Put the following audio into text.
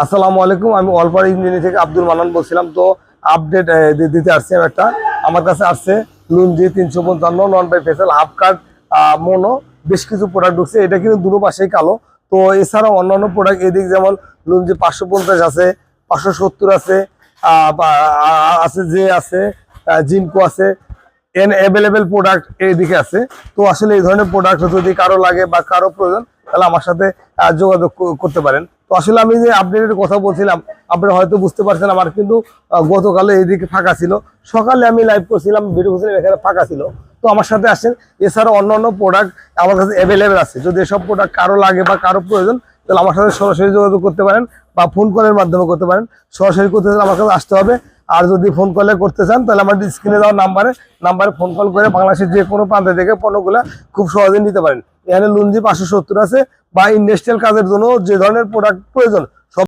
আসসালামু আলাইকুম। আমি অলপাড়া ইঞ্জিনিয়ারিং থেকে আব্দুল মান্নান বলছিলাম। তো আপডেট দিতে আসছি। আমি একটা আমার কাছে আসছে লুঞ্জি 355 নন বাই ফেসাল হাফ কাট মোনো বেশ কিছু প্রোডাক্ট ঢুকছে। এটা কিন্তু দুটো পাশেই কালো। তো এছাড়াও অন্যান্য প্রোডাক্ট এদিক যেমন লুঞ্জি 550 আছে, 570 আছে, আছে যে আছে জিনকো আছে, অ্যাভেলেবেল প্রোডাক্ট এইদিকে আছে। তো আসলে এই ধরনের প্রোডাক্ট যদি কারো লাগে বা কারো প্রয়োজন তাহলে আমার সাথে যোগাযোগ করতে পারেন। তো আসলে আমি যে আপডেটের কথা বলছিলাম, আপনারা হয়তো বুঝতে পারছেন আমার কিন্তু গতকালে এইদিকে ফাঁকা ছিল। সকালে আমি লাইভ করছিলাম, ভিডিও করছিলাম, এখানে ফাঁকা ছিল। তো আমার সাথে আসেন। এছাড়া অন্যান্য প্রোডাক্ট আমার কাছে অ্যাভেলেবেল আছে। যদি এসব প্রোডাক্ট কারো লাগে বা কারো প্রয়োজন তাহলে আমার সাথে সরাসরি যোগাযোগ করতে পারেন বা ফোন কলের মাধ্যমে করতে পারেন। সরাসরি করতে চান আমার কাছে আসতে হবে। আর যদি ফোন কলে করতে চান তাহলে আমার স্ক্রিনে দেওয়া নাম্বারে ফোন কল করে বাংলাদেশের যে কোনো প্রান্ত থেকে পণ্যগুলো খুব সহজে নিতে পারেন। এখানে লুঞ্জি 570 আছে বা ইন্ডাস্ট্রিয়াল কাজের জন্য যে ধরনের প্রোডাক্ট প্রয়োজন